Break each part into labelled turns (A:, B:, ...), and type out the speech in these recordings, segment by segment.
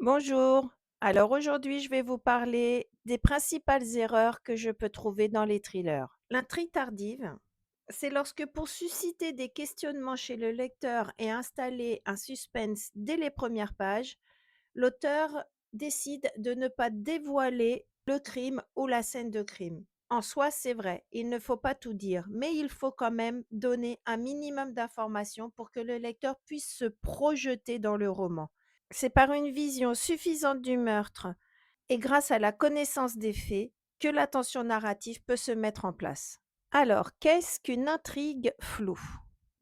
A: Bonjour. Alors aujourd'hui, je vais vous parler des principales erreurs que je peux trouver dans les thrillers. L'intrigue tardive, c'est lorsque pour susciter des questionnements chez le lecteur et installer un suspense dès les premières pages, l'auteur décide de ne pas dévoiler le crime ou la scène de crime. En soi, c'est vrai, il ne faut pas tout dire, mais il faut quand même donner un minimum d'informations pour que le lecteur puisse se projeter dans le roman. C'est par une vision suffisante du meurtre et grâce à la connaissance des faits que la tension narrative peut se mettre en place. Alors, qu'est-ce qu'une intrigue floue?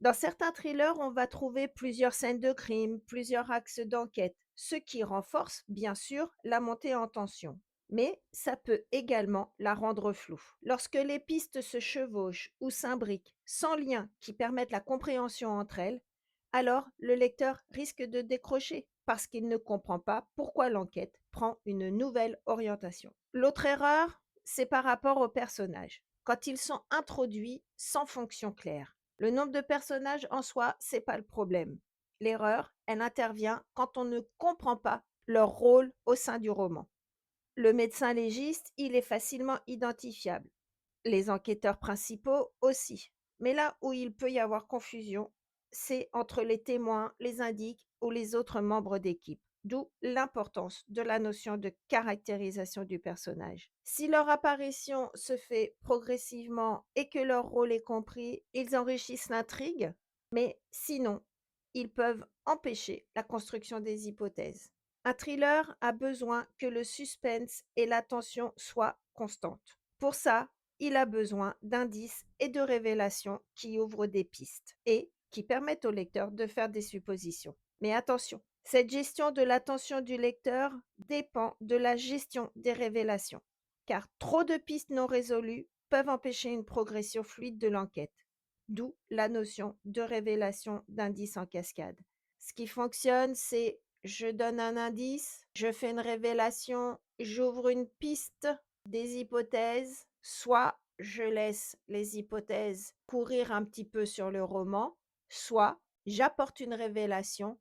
A: Dans certains thrillers, on va trouver plusieurs scènes de crime, plusieurs axes d'enquête, ce qui renforce, bien sûr, la montée en tension. Mais ça peut également la rendre floue. Lorsque les pistes se chevauchent ou s'imbriquent sans lien qui permettent la compréhension entre elles, alors le lecteur risque de décrocher parce qu'il ne comprend pas pourquoi l'enquête prend une nouvelle orientation. L'autre erreur, c'est par rapport aux personnages, quand ils sont introduits sans fonction claire. Le nombre de personnages en soi, c'est pas le problème. L'erreur, elle intervient quand on ne comprend pas leur rôle au sein du roman. Le médecin légiste, il est facilement identifiable. Les enquêteurs principaux aussi. Mais là où il peut y avoir confusion, c'est entre les témoins, les indices ou les autres membres d'équipe. D'où l'importance de la notion de caractérisation du personnage. Si leur apparition se fait progressivement et que leur rôle est compris, ils enrichissent l'intrigue, mais sinon, ils peuvent empêcher la construction des hypothèses. Un thriller a besoin que le suspense et la tension soient constantes. Pour ça, il a besoin d'indices et de révélations qui ouvrent des pistes et qui permettent au lecteur de faire des suppositions. Mais attention, cette gestion de l'attention du lecteur dépend de la gestion des révélations, car trop de pistes non résolues peuvent empêcher une progression fluide de l'enquête, d'où la notion de révélation d'indices en cascade. Ce qui fonctionne, c'est je donne un indice, je fais une révélation, j'ouvre une piste, des hypothèses, soit je laisse les hypothèses courir un petit peu sur le roman, soit j'apporte une révélation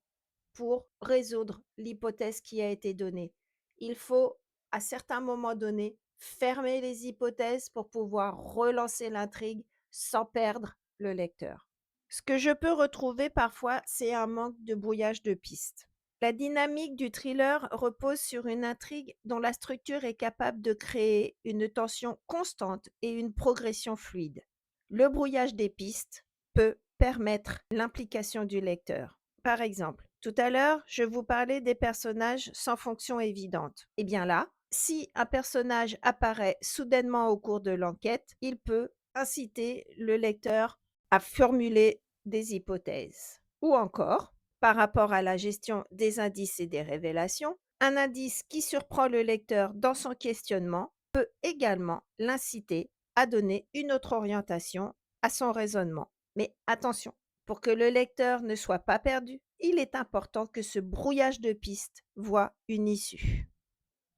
A: pour résoudre l'hypothèse qui a été donnée. Il faut, à certains moments donnés, fermer les hypothèses pour pouvoir relancer l'intrigue sans perdre le lecteur. Ce que je peux retrouver parfois, c'est un manque de brouillage de pistes. La dynamique du thriller repose sur une intrigue dont la structure est capable de créer une tension constante et une progression fluide. Le brouillage des pistes peut permettre l'implication du lecteur. Par exemple, tout à l'heure, je vous parlais des personnages sans fonction évidente. Eh bien là, si un personnage apparaît soudainement au cours de l'enquête, il peut inciter le lecteur à formuler des hypothèses. Ou encore, par rapport à la gestion des indices et des révélations, un indice qui surprend le lecteur dans son questionnement peut également l'inciter à donner une autre orientation à son raisonnement. Mais attention, pour que le lecteur ne soit pas perdu, il est important que ce brouillage de pistes voie une issue.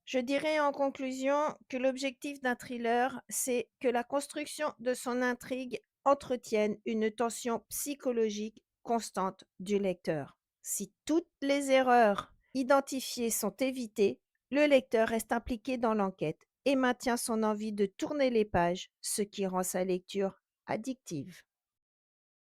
A: Je dirais en conclusion que l'objectif d'un thriller, c'est que la construction de son intrigue entretienne une tension psychologique constante du lecteur. Si toutes les erreurs identifiées sont évitées, le lecteur reste impliqué dans l'enquête et maintient son envie de tourner les pages, ce qui rend sa lecture addictive.